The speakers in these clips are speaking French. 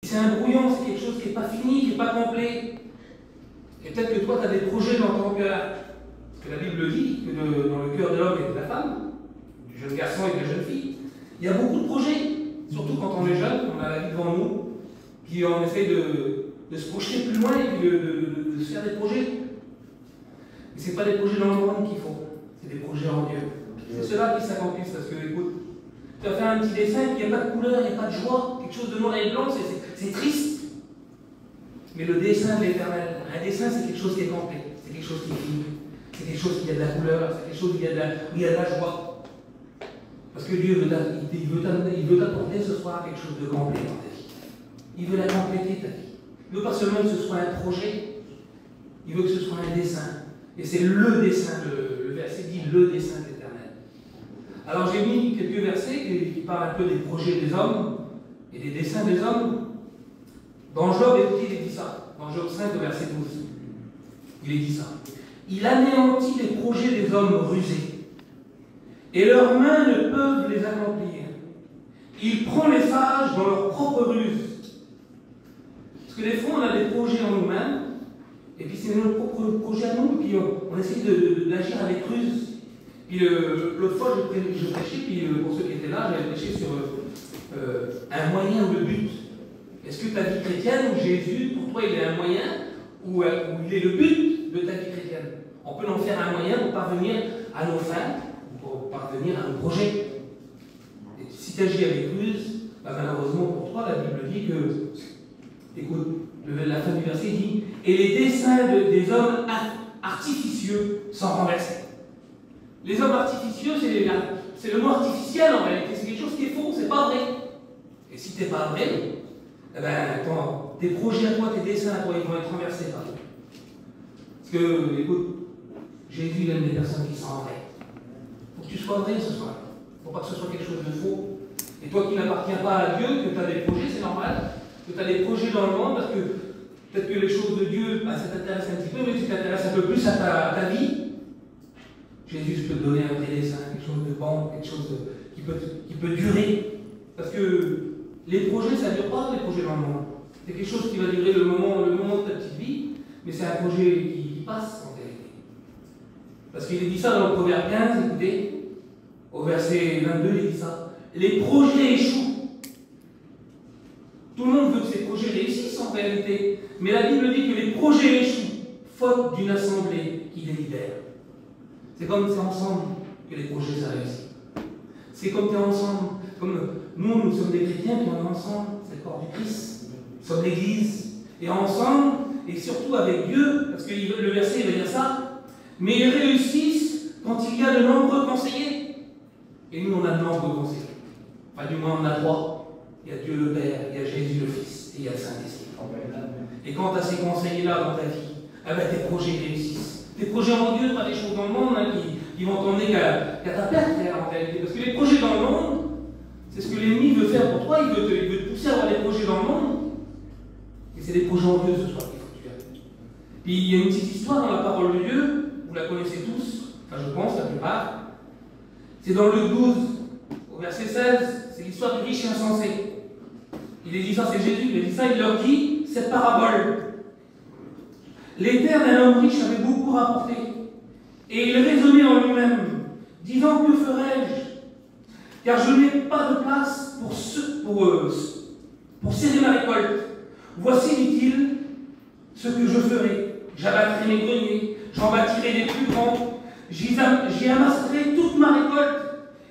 C'est un brouillon, c'est quelque chose qui n'est pas fini, qui n'est pas complet. Et peut-être que toi, tu as des projets dans ton cœur. Que la Bible dit, que dans le cœur de l'homme et de la femme, du jeune garçon et de la jeune fille, il y a beaucoup de projets. Surtout quand on est jeune, on a la vie devant nous, puis on essaie de se projeter plus loin et puis de se faire des projets. Mais ce n'est pas des projets dans le monde qu'il faut, c'est des projets en Dieu. C'est ceux-là qui s'accomplissent, parce que, écoute, tu as fait un petit dessin, puis il n'y a pas de couleur, il n'y a pas de joie, quelque chose de noir et blanc, c'est triste. Mais le dessin de l'Éternel, un dessin, c'est quelque chose qui est complet, c'est quelque chose qui est fini, c'est quelque chose qui a de la couleur, c'est quelque chose où il y a de la joie. Parce que Dieu veut t'apporter ce soir quelque chose de complet dans ta vie. Il veut la compléter, ta vie. Il ne veut pas seulement que ce soit un projet, il veut que ce soit un dessin. Et c'est le dessin, le verset dit le dessin de l'Éternel. Alors j'ai mis quelques versets qui parlent un peu des projets des hommes et des dessins des hommes. Dans Job, écoutez, il est dit ça. Dans Job 5, verset 12. Il est dit ça. Il anéantit les projets des hommes rusés, et leurs mains ne peuvent les accomplir. Il prend les sages dans leur propre ruse. Parce que des fois, on a des projets en nous-mêmes, et puis c'est notre propre projet à nous, et puis on essaie d'agir avec ruse. Puis l'autre fois, je prêchais, puis pour ceux qui étaient là, j'avais prêché sur un moyen ou le but. Est-ce que ta vie chrétienne, ou Jésus, pour toi, il est un moyen, ou il est le but de ta vie chrétienne? On peut en faire un moyen pour parvenir à nos fins, pour parvenir à nos projets. Et si tu agis avec ruse, malheureusement pour toi, la Bible dit que, écoute, la fin du verset dit, et les desseins des hommes artificieux sont renversés. Les hommes artificieux, c'est le mot artificiel en réalité, c'est quelque chose qui est faux, c'est pas vrai. Et si tu n'es pas vrai, eh ben, tes projets à toi, tes dessins à toi, ils vont être renversés par toi. Parce que, écoute, Jésus, il aime les personnes qui sont vraies. Il faut que tu sois vrai ce soir. Il ne faut pas que ce soit quelque chose de faux. Et toi qui n'appartiens pas à Dieu, que tu as des projets, c'est normal. Que tu as des projets dans le monde, parce que peut-être que les choses de Dieu, ben, ça t'intéresse un petit peu, mais tu t'intéresses un peu plus à ta vie. Jésus peut te donner un vrai dessin, quelque chose de bon, quelque chose qui peut durer. Parce que les projets, ça ne dure pas, les projets dans le monde. C'est quelque chose qui va durer le moment de ta petite vie, mais c'est un projet qui passe en vérité. Parce qu'il est dit ça dans le Proverbe 15, écoutez, au verset 22, il dit ça. Les projets échouent. Tout le monde veut que ces projets réussissent en réalité, mais la Bible dit que les projets échouent, faute d'une assemblée qui délibère. C'est comme c'est ensemble que les projets ça réussit. C'est comme tu es ensemble, comme nous sommes des chrétiens, puis on est ensemble, c'est le corps du Christ, nous sommes l'Église, et ensemble, et surtout avec Dieu, parce que le verset il va dire ça, mais ils réussissent quand il y a de nombreux conseillers. Et nous on a de nombreux conseillers. Enfin du moins on a trois. Il y a Dieu le Père, il y a Jésus le Fils, et il y a le Saint-Esprit. Et quand tu as ces conseillers-là dans ta vie, eh ben, tes projets réussissent. Tes projets en Dieu, pas des choses dans le monde hein, qui vont t'emmener qu'à ta perte en réalité. Parce que les projets dans le monde, c'est ce que l'ennemi veut faire pour toi, il veut te pousser à avoir des projets dans le monde. Et c'est des projets en Dieu ce soir qu'il faut que tu aies. Puis il y a une petite histoire dans la parole de Dieu, vous la connaissez tous, enfin je pense la plupart. C'est dans Luc 12, au verset 16, c'est l'histoire du riche insensé. Il est dit ça, c'est Jésus, il a dit ça, il leur dit cette parabole. Les terres d'un homme riche avaient beaucoup rapporté, et il raisonnait en lui-même, disant que ferai-je? Car je n'ai pas de place pour serrer ma récolte. Voici, dit-il, ce que je ferai. J'abattrai mes greniers, j'en bâtirai des plus grands, j'y amasserai toute ma récolte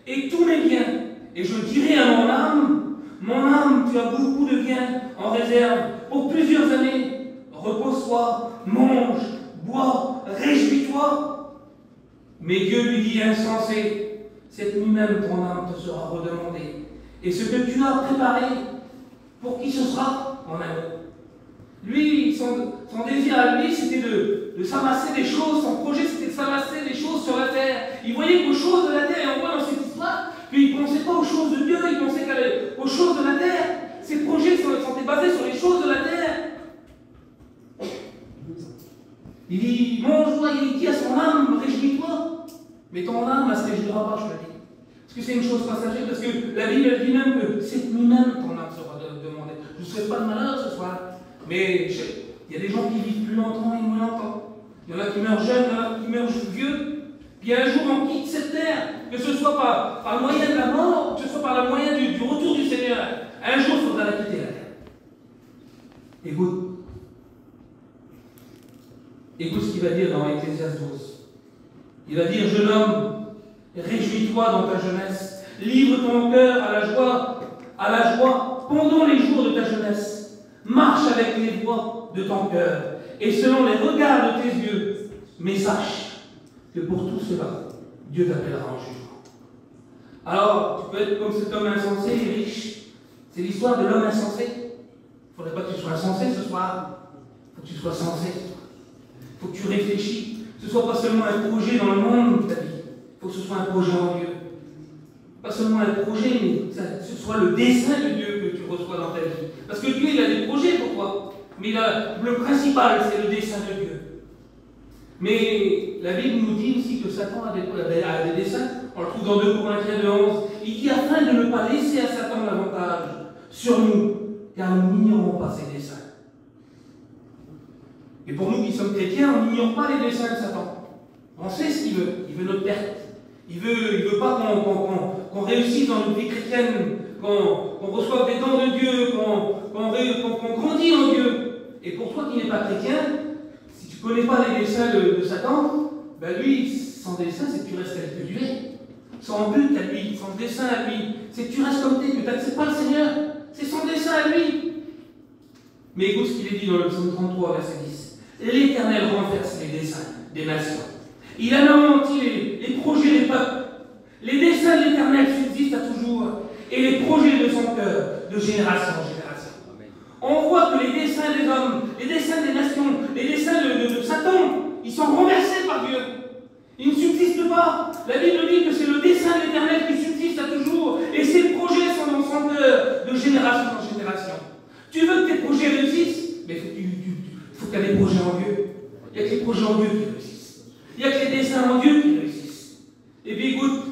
et tous mes biens. Et je dirai à mon âme, tu as beaucoup de biens en réserve pour plusieurs années. Repose-toi, mange, bois, réjouis-toi. Mais Dieu lui dit, insensé, cette nuit même ton âme te sera redemandée. Et ce que tu as préparé, pour qui ce sera en amour? Lui, son désir à lui, c'était de s'amasser des choses, son projet, c'était de s'amasser des choses sur la terre. Il voyait qu'aux choses de la terre, et on voit dans cette histoire qu'il ne pensait pas aux choses de Dieu, il pensait aux choses de la terre. Ses projets sont basés sur les choses de la terre. Il dit, mange-toi, il dit à son âme, réjouis-toi. Mais ton âme, elle ne se réjouira pas, je te dis. Parce que c'est une chose passagère, parce que la Bible elle dit même que cette nuit même, ton âme hein, sera demandé. Je ne souhaite pas de malheur ce soir, mais il y a des gens qui vivent plus longtemps et moins longtemps. Il y en a qui meurent jeunes, il y en a qui meurent vieux. Puis un jour on quitte cette terre, que ce soit par le moyen de la mort, que ce soit par le moyen du retour du Seigneur. Un jour, il faudra la quitter la terre. Écoute ce qu'il va dire dans Ecclésiaste 12. Il va dire, jeune homme, réjouis-toi dans ta jeunesse, livre ton cœur à la joie pendant les jours de ta jeunesse. Marche avec les voies de ton cœur et selon les regards de tes yeux. Mais sache que pour tout cela, Dieu t'appellera en jugement. Alors, tu peux être comme cet homme insensé et riche. C'est l'histoire de l'homme insensé. Il ne faudrait pas que tu sois insensé ce soir. Il faut que tu sois sensé. Il faut que tu réfléchis. Que ce ne soit pas seulement un projet dans le monde de ta vie. Il faut que ce soit un projet en Dieu. Pas seulement un projet, mais que ce soit le dessein de Dieu que tu reçois dans ta vie. Parce que Dieu, il a des projets pour toi. Mais le principal, c'est le dessein de Dieu. Mais la Bible nous dit aussi que Satan a des desseins. On le trouve dans 2 Corinthiens 2:11. Il dit afin de ne pas laisser à Satan l'avantage sur nous, car nous n'ignorons pas ses desseins. Et pour nous qui sommes chrétiens, on n'ignore pas les desseins de Satan. On sait ce qu'il veut. Il veut notre perte. Il veut pas qu'on réussisse dans notre vie chrétienne, qu'on reçoive des dons de Dieu, qu'on grandisse en Dieu. Et pour toi qui n'es pas chrétien, si tu ne connais pas les desseins de Satan, ben lui, son dessein, c'est que tu restes tel que tu es. Son but à lui, son dessein à lui, c'est que tu restes comme tu es, que tu n'acceptes pas le Seigneur. C'est son dessein à lui. Mais écoute ce qu'il est dit dans le psaume 33, verset 10. L'Éternel renverse les desseins des nations. Il anéantit les projets des peuples. Les desseins de l'Éternel subsistent à toujours, et les projets de son cœur, de génération en génération. On voit que les desseins des hommes, les desseins des nations, les desseins de Satan, ils sont renversés par Dieu. Ils ne subsistent pas. La Bible dit que c'est le dessein de l'Éternel qui subsiste à toujours, et ses projets sont dans son cœur, de génération en génération. Tu veux que tes projets réussissent, mais il faut que tu aies des projets en Dieu. Il n'y a que les projets en Dieu qui réussissent. Il n'y a que les desseins en Dieu qui réussissent. Et puis écoute,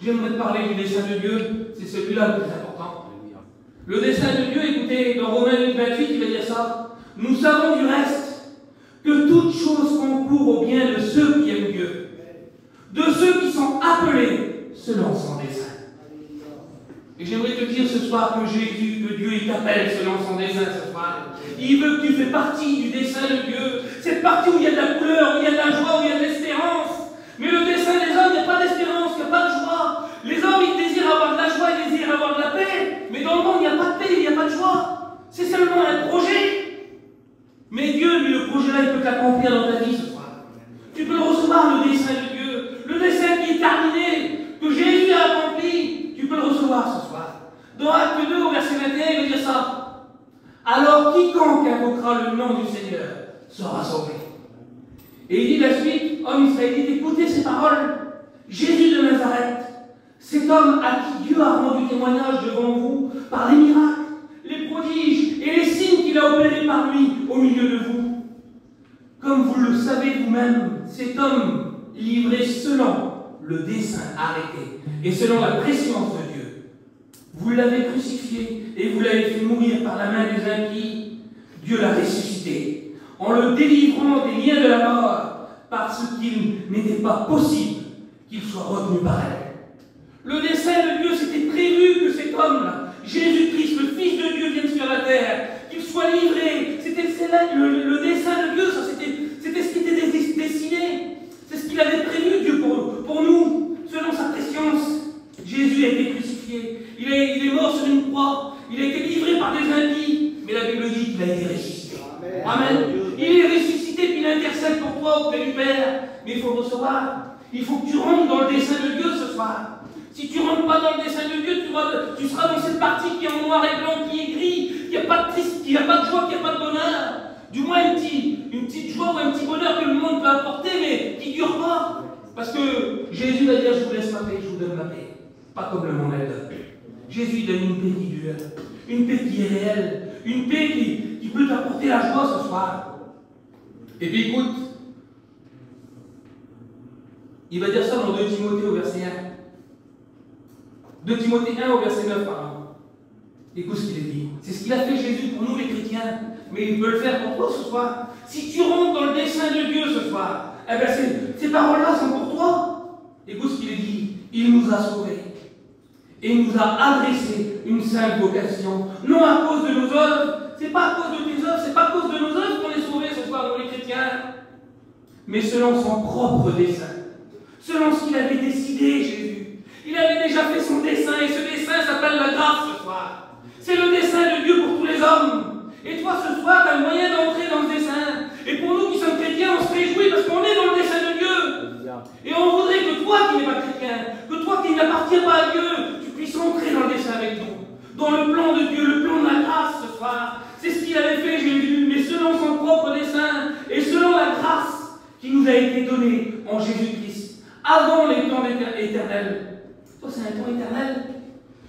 j'aimerais te parler du dessein de Dieu, c'est celui-là le plus important. Le dessein de Dieu, écoutez, dans Romains 8:28, il va dire ça. Nous savons du reste que toute chose concourt au bien de ceux qui aiment Dieu, de ceux qui sont appelés selon son dessein. Et j'aimerais te dire ce soir que Jésus, que Dieu, il t'appelle selon son dessein ce soir. Il veut que tu fais partie du dessein de Dieu. Cette partie où il y a de la couleur, où il y a de la joie, où il y a de l'espérance. Mais le dessein des hommes, il n'y a pas d'espérance, il n'y a pas de joie. Les hommes, ils désirent avoir de la joie, ils désirent avoir de la paix. Mais dans le monde, il n'y a pas de paix, il n'y a pas de joie. C'est seulement un projet. Mais Dieu, lui, le projet-là, il peut t'accomplir dans ta vie ce soir. Tu peux recevoir le dessein de Dieu. Le dessein qui est terminé, que Jésus a accompli. Tu peux le recevoir ce soir. Dans Acte 2, au verset 21, il va dire ça. Alors quiconque invoquera le nom du Seigneur sera sauvé. Et il dit la suite, homme israélite, écoutez ces paroles. Jésus de Nazareth, cet homme à qui Dieu a rendu témoignage devant vous par les miracles, les prodiges et les signes qu'il a opérés par lui au milieu de vous. Comme vous le savez vous-même, cet homme livré selon le dessein arrêté et selon la préscience de Dieu. Vous l'avez crucifié et vous l'avez fait mourir par la main des impies. Dieu l'a ressuscité en le délivrant des liens de la mort parce qu'il n'était pas possible qu'il soit retenu par elle. Le dessein de Dieu, c'était prévu que cet homme-là, Jésus-Christ, le Fils de Dieu, vienne sur la terre, qu'il soit livré. C'était le dessein de Dieu, ça, c'était ce qui était destiné. C'est ce qu'il avait prévu, Dieu, pour nous, selon sa préscience. Jésus a été crucifié, il est mort sur une croix, il a été livré par des impies, mais la Bible dit qu'il a été ressuscité. Amen. Il est ressuscité, puis il intercède pour toi auprès du Père, mais il faut le recevoir. Il faut que tu rentres dans le dessein de Dieu ce soir. Si tu ne rentres pas dans le dessein de Dieu, tu seras dans cette partie qui est en noir et blanc, qui est gris, qui n'a pas de triste, qui n'a pas de joie, qui n'a pas de bonheur. Du moins une petite joie ou un petit bonheur que le monde peut apporter, mais qui ne dure pas. Parce que Jésus va dire, je vous laisse ma paix, je vous donne ma paix. Pas comme le monde elle donne. Jésus donne une paix qui dure, une paix qui est réelle, une paix qui peut t'apporter la joie ce soir. Et puis écoute, il va dire ça dans 2 Timothée au verset 1. 2 Timothée 1 au verset 9, pardon. Écoute ce qu'il est dit. C'est ce qu'il a fait Jésus pour nous les chrétiens. Mais il peut le faire pour toi ce soir. Si tu rentres dans le dessein de Dieu ce soir, eh bien ces paroles-là sont pour toi. Écoute ce qu'il est dit. Il nous a sauvés. Et il nous a adressé une sainte vocation. Non à cause de nos œuvres. C'est pas à cause de tes œuvres. C'est pas à cause de nos œuvres qu'on est sauvés ce soir, nous les chrétiens. Mais selon son propre dessein. Selon ce qu'il avait décidé, Jésus. Il avait déjà fait son dessein. Et ce dessein s'appelle la grâce ce soir. C'est le dessein de Dieu pour tous les hommes. Et toi, ce soir, tu as le moyen d'entrer dans ce dessein. Et pour nous qui sommes chrétiens, on se réjouit parce qu'on est dans le dessein de Dieu. Et on voudrait que toi qui n'es pas chrétien, que toi qui n'appartiens pas à Dieu, tu puisses entrer dans le dessein avec nous. Dans le plan de Dieu, le plan de la grâce ce soir. C'est ce qu'il avait fait Jésus, mais selon son propre dessein et selon la grâce qui nous a été donnée en Jésus-Christ, avant les temps éternels. Toi, c'est un temps éternel.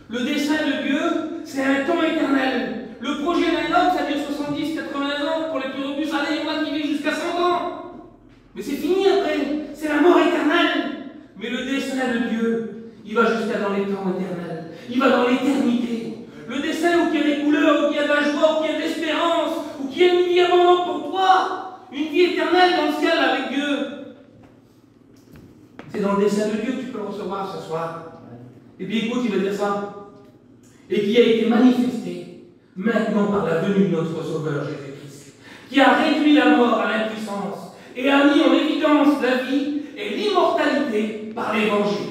Le dessein de Dieu, c'est un temps éternel. Le projet d'un homme, ça dure 70, 80 ans. Pour les plus robustes, allez, il y en a qui vivent jusqu'à 100 ans. Mais c'est fini après. C'est la mort éternelle. Mais le dessein de Dieu, il va jusqu'à dans les temps éternels. Il va dans l'éternité. Le dessein où il y a des couleurs, où il y a de la joie, où il y a de l'espérance, où il y a une vie abondante pour toi. Une vie éternelle dans le ciel avec Dieu. C'est dans le dessein de Dieu que tu peux le recevoir ce soir. Et puis écoute, il va dire ça. Et qui a été manifesté maintenant par la venue de notre Sauveur Jésus-Christ, qui a réduit la mort à l'impuissance et a mis en évidence la vie et l'immortalité par l'Évangile.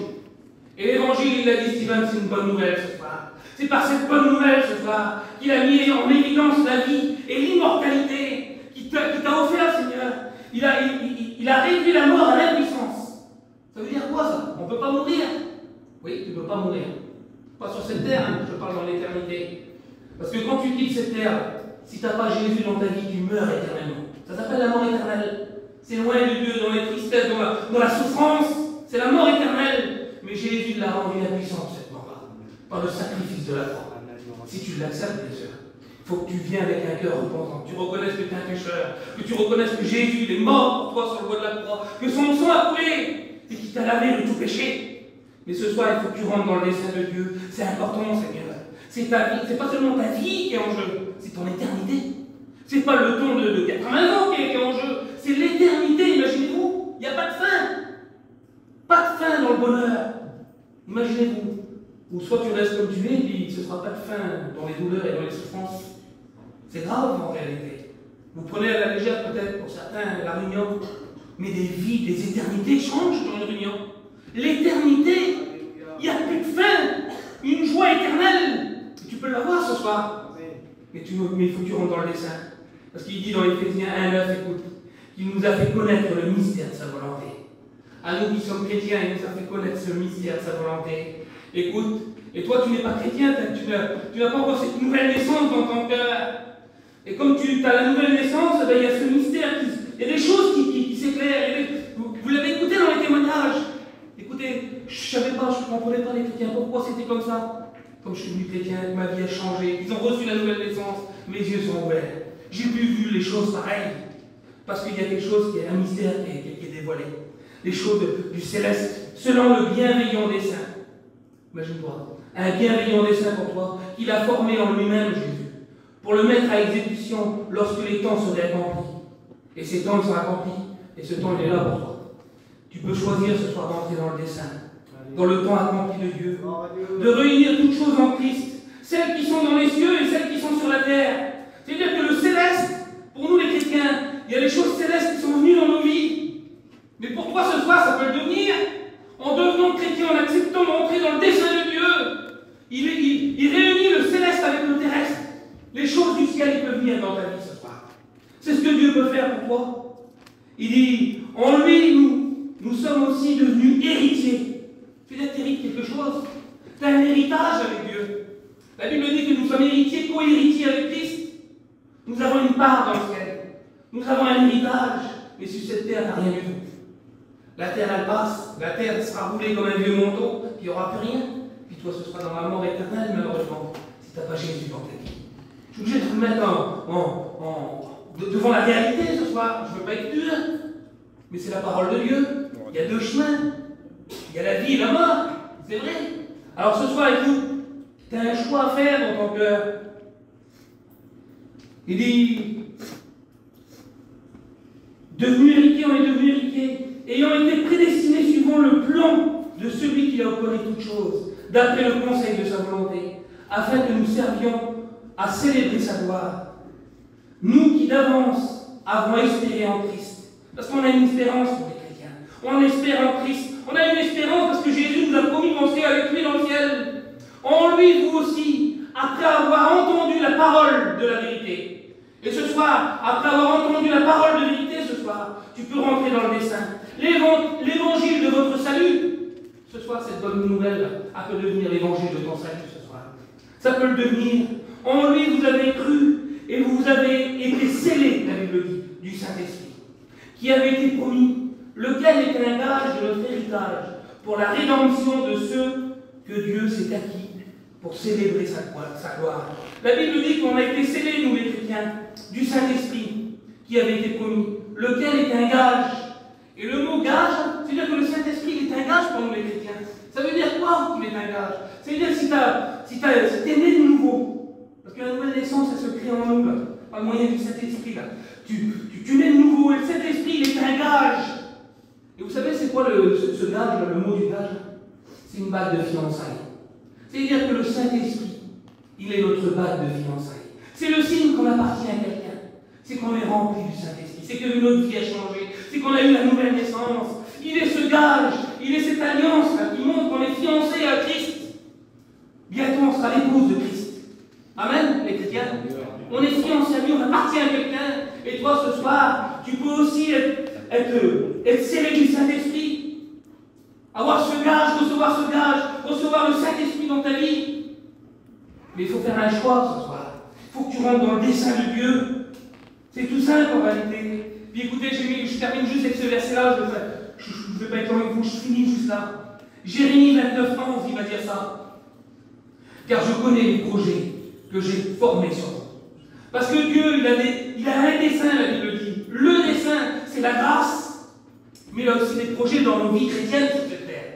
Et l'Évangile, il a dit Steven, c'est une bonne nouvelle ce soir. C'est par cette bonne nouvelle ce soir qu'il a mis en évidence la vie et l'immortalité qui t'a offert, Seigneur. Il a réduit la mort à l'impuissance. Ça veut dire quoi ça? On ne peut pas mourir. Oui, tu ne peux pas mourir. Pas sur cette terre, hein, je parle dans l'éternité. Parce que quand tu quittes cette terre, si tu n'as pas Jésus dans ta vie, tu meurs éternellement. Ça s'appelle la mort éternelle. C'est loin de Dieu, dans les tristesses, dans la souffrance. C'est la mort éternelle. Mais Jésus l'a rendu impuissant, cette mort-là, par le sacrifice de la croix. Si tu l'acceptes, bien sûr, il faut que tu viennes avec un cœur repentant, que tu reconnaisses que tu es un pécheur, que tu reconnaisses que Jésus il est mort pour toi sur le bois de la croix, que son sang a coulé et qu'il t'a lavé de tout péché. Mais ce soir, il faut que tu rentres dans le dessein de Dieu. C'est important, Seigneur. C'est ta vie, c'est pas seulement ta vie qui est en jeu, c'est ton éternité. C'est pas le temps de 80 ans qui est en jeu, c'est l'éternité, imaginez-vous. Il n'y a pas de fin. Pas de fin dans le bonheur. Imaginez-vous. Ou soit tu restes comme tu es, puis ce ne sera pas de fin dans les douleurs et dans les souffrances. C'est grave en réalité. Vous prenez à la légère peut-être pour certains la réunion, mais des vies, des éternités changent dans une réunion. L'éternité, il n'y a plus de fin, une joie éternelle. Tu peux l'avoir ce soir, mais il faut que tu rentres dans le dessein. Parce qu'il dit dans Éphésiens 1:9, écoute, qu'il nous a fait connaître le mystère de sa volonté. À nous qui sommes chrétiens, il nous a fait connaître ce mystère de sa volonté. Écoute, et toi tu n'es pas chrétien, tu n'as pas encore cette nouvelle naissance dans ton cœur. Et comme tu as la nouvelle naissance, il y a ce mystère, il y a des choses qui s'éclairent. Vous l'avez écouté dans les témoignages. Écoutez, je ne savais pas, je ne comprenais pas les chrétiens, pourquoi c'était comme ça. Comme je suis devenu chrétien, ma vie a changé, ils ont reçu la nouvelle naissance, mes yeux sont ouverts. J'ai plus vu les choses pareilles. Parce qu'il y a quelque chose qui est un mystère qui est dévoilé. Les choses du céleste, selon le bienveillant dessein. Imagine-toi, un bienveillant dessein pour toi, qu'il a formé en lui-même, Jésus, pour le mettre à exécution lorsque les temps seraient accomplis. Et ces temps sont accomplis, et ce temps il est là pour toi. Tu peux choisir ce soir d'entrer dans le dessein, dans le temps accompli de Dieu, de réunir toutes choses en Christ, celles qui sont dans les cieux et celles qui sont sur la terre. C'est-à-dire que le céleste, pour nous les chrétiens, il y a des choses célestes qui sont venues dans nos vies. Mais pour toi ce soir, ça peut le devenir. En devenant chrétien, en acceptant d'entrer dans le dessein de Dieu, il réunit le céleste avec le terrestre. Les choses du ciel peuvent venir dans ta vie ce soir. C'est ce que Dieu peut faire pour toi. Il dit, en lui, nous sommes aussi devenus héritiers. Tu veux dire que tu hérites quelque chose. Tu as un héritage avec Dieu. La Bible dit que nous sommes héritiers, co-héritiers avec Christ. Nous avons une part dans le ciel. Nous avons un héritage. Mais sur cette terre, il n'y a rien du tout. La terre, elle passe. La terre sera roulée comme un vieux manteau. Puis il n'y aura plus rien. Puis toi, ce sera dans la mort éternelle, malheureusement, si tu n'as pas Jésus dans ta vie. Je suis obligé de te mettre devant la réalité ce soir. Je ne veux pas être dur. Mais c'est la parole de Dieu. Il y a deux chemins. Il y a la vie et la mort. C'est vrai. Alors ce soir, écoute, Tu as un choix à faire dans ton cœur. Il dit, devenus héritiers, on est devenus héritiers, ayant été prédestinés suivant le plan de celui qui a opéré toutes choses, d'après le conseil de sa volonté, afin que nous servions à célébrer sa gloire. Nous qui d'avance avons espéré en Christ. Parce qu'on a une espérance pour les chrétiens. On espère en Christ. On a une espérance parce que Jésus nous a promis qu'on serait avec lui dans le ciel. En lui, vous aussi, après avoir entendu la parole de la vérité. Et ce soir, après avoir entendu la parole de vérité, ce soir, tu peux rentrer dans le dessein. L'évangile de votre salut, ce soir, cette bonne nouvelle, peut devenir l'évangile de ton salut ce soir. Ça peut le devenir. En lui, vous avez cru et vous avez été scellés, la Bible dit, du Saint-Esprit, qui avait été promis, lequel est un gage de notre héritage pour la rédemption de ceux que Dieu s'est acquis pour célébrer sa gloire. La Bible dit qu'on a été scellés, nous les chrétiens, du Saint-Esprit qui avait été promis, lequel est un gage. Et le mot gage, c'est-à-dire que le Saint-Esprit est un gage pour nous les chrétiens. Ça veut dire quoi qu'il est un gage? Ça veut dire si t'es né de nouveau, parce que la nouvelle naissance, elle se crée en nous, là, par le moyen du Saint-Esprit. Tu nais de nouveau, et le Saint-Esprit, il est un gage. Et vous savez, c'est quoi ce gage, le mot du gage? C'est une bague de fiançailles. C'est-à-dire que le Saint-Esprit, il est notre bague de fiançailles. C'est le signe qu'on appartient à quelqu'un. C'est qu'on est rempli du Saint-Esprit. C'est que notre vie a changé. C'est qu'on a eu la nouvelle naissance. Il est ce gage, il est cette alliance là, qui montre qu'on est fiancé à Christ. Bientôt, on sera l'épouse de Christ. Amen, les chrétiens. On est fiancé à lui, on appartient à quelqu'un. Et toi, ce soir, tu peux aussi être scellé du Saint-Esprit. Avoir ce gage, recevoir le Saint-Esprit dans ta vie. Mais il faut faire un choix ce soir. Il faut que tu rentres dans le dessein de Dieu. C'est tout simple en réalité. Puis écoutez, je termine juste avec ce verset-là. Je ne vais pas être long avec vous, je finis juste là. Jérémie 29, 11, il va dire ça. Car je connais les projets que j'ai formés sur vous. Parce que Dieu, il a un dessein, la Bible dit. Le dessein, c'est la grâce. Mais il a aussi des projets dans nos vies chrétiennes sur cette terre.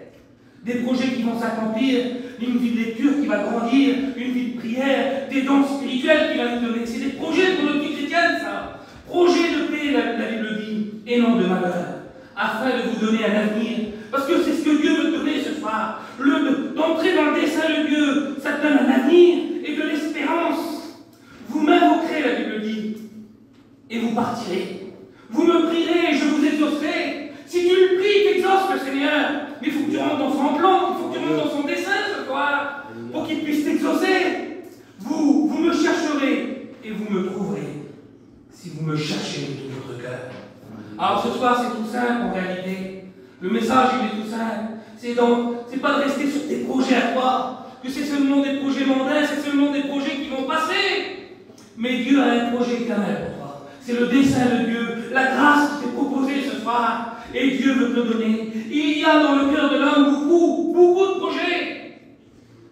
Des projets qui vont s'accomplir, une vie de lecture qui va grandir, une vie de prière, des dons spirituels qu'il va nous donner. C'est des projets pour notre vie chrétienne, ça. Projet de paix, la Bible dit, et non de malheur, afin de vous donner un avenir. Parce que c'est ce que Dieu veut te donner ce soir. D'entrer dans le dessein de Dieu, ça te donne un avenir et de l'espérance. Vous-même vous créez, la Bible dit, et vous partirez. Vous me prierez et je vous exaucerai. Si tu le pries, t'exauces le Seigneur. Mais il faut que tu rentres dans son plan, il faut que tu rentres dans son dessein ce soir, pour qu'il puisse t'exaucer. Vous me chercherez et vous me trouverez, si vous me cherchez de tout votre cœur. Alors ce soir, c'est tout simple en réalité. Le message, il est tout simple. C'est pas de rester sur tes projets à toi, que c'est seulement des projets mondains, c'est seulement des projets qui vont passer. Mais Dieu a un projet éternel pour toi. C'est le dessein de Dieu, la grâce qui t'est proposée ce soir, et Dieu veut te le donner. Il y a dans le cœur de l'homme beaucoup de projets.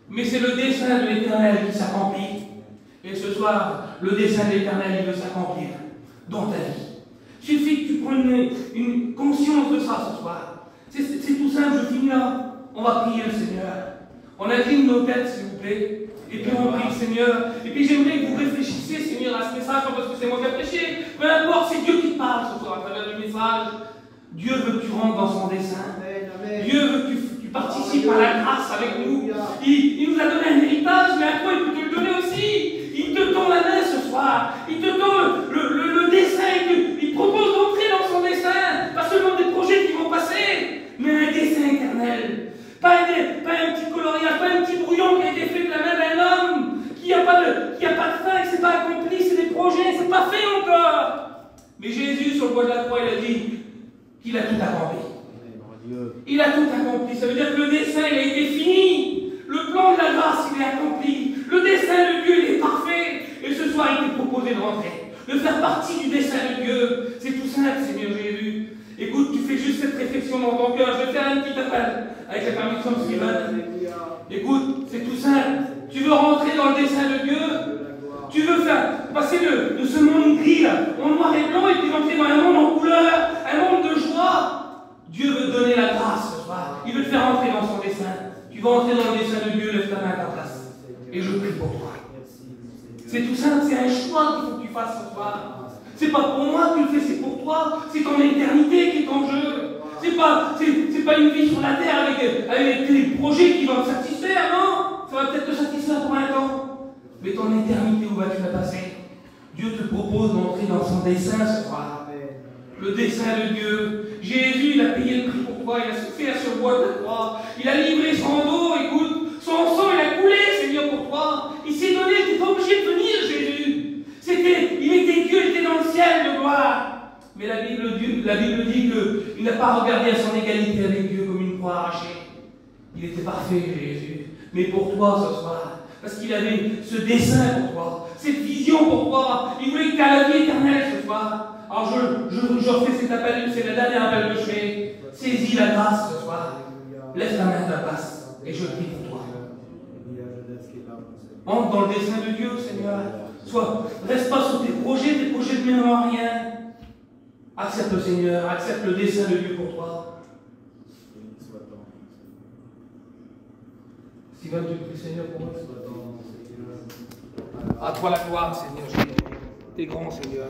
Mais c'est le dessein de l'Éternel qui s'accomplit. Et ce soir, le dessein de l'Éternel, il veut s'accomplir dans ta vie. Il suffit que tu prennes une conscience de ça ce soir. C'est tout simple, je finis là. On va prier le Seigneur. On incline nos têtes, s'il vous plaît. Et puis on prie le Seigneur. Et puis j'aimerais que vous réfléchissiez, Seigneur, à ce message, pas parce que c'est moi qui ai prêché. Peu importe, c'est Dieu qui parle ce soir à travers le message. Dieu veut que tu rentres dans son dessein. Dieu veut que tu participes à la grâce avec nous. Il nous a donné un héritage, mais à toi, il peut te le donner aussi. Il te tend la main ce soir. Il te tend le dessein. Il propose d'entrer dans son dessein. Pas seulement des projets qui vont passer, mais un dessein éternel. Pas un petit coloriage, pas un petit brouillon qui a été fait de la main d'un homme, qui n'a pas de fin, que ce n'est pas accompli, c'est des projets, c'est pas fait encore. Mais Jésus, sur le bois de la croix, il a dit qu'il a tout accompli. Il a tout accompli. Ça veut dire que le dessein, il a été fini. Le plan de la grâce, il est accompli. Le dessein de Dieu, il est parfait. Et ce soir, il t'est proposé de rentrer, de faire partie du dessein de Dieu. C'est tout simple, Seigneur Jésus. Écoute, tu fais juste cette réflexion dans ton cœur. Je vais faire un petit appel avec la permission de Steven. Écoute, c'est tout simple. Tu veux rentrer dans le dessein de Dieu. Tu veux faire passer de ce monde gris là, en noir et blanc, et puis entrer dans un monde en couleur, un monde de joie. Dieu veut te donner la grâce ce soir. Il veut te faire entrer dans son dessein. Tu vas entrer dans le dessein de Dieu, lève ta main à ta place. Et tu fasses ce soir. C'est pas pour moi que tu le fais, c'est pour toi. C'est ton éternité qui est en jeu. C'est pas une vie sur la terre avec des projets qui vont te satisfaire, non? Ça va peut-être te satisfaire pour un temps. Mais ton éternité, où vas-tu la passer? Dieu te propose d'entrer dans son dessein ce soir. Le dessein de Dieu. Jésus, il a payé le prix pour toi. Il a souffert sur le bois de la croix. Il a livré son dos, écoute. Son sang, il a coulé, Seigneur, pour toi. Il s'est donné, il n'était pas obligé de venir, Jésus. Il était Dieu, il était dans le ciel de gloire. Mais la Bible dit qu'il n'a pas regardé à son égalité avec Dieu comme une croix arrachée. Il était parfait, Jésus. Mais pour toi ce soir, parce qu'il avait ce dessein pour toi, cette vision pour toi, il voulait que tu aies la vie éternelle ce soir. Alors je refais cet appel, c'est le dernier appel que je fais. Saisis la grâce ce soir. Laisse ta main à ta place et je le prie pour toi. Entre dans le dessein de Dieu, Seigneur. Reste pas sur tes projets de mémoire, rien. Accepte le Seigneur, accepte le dessein de Dieu pour toi. Steven, tu pries, Seigneur, pour moi. À toi la gloire, Seigneur. T'es grand, Seigneur.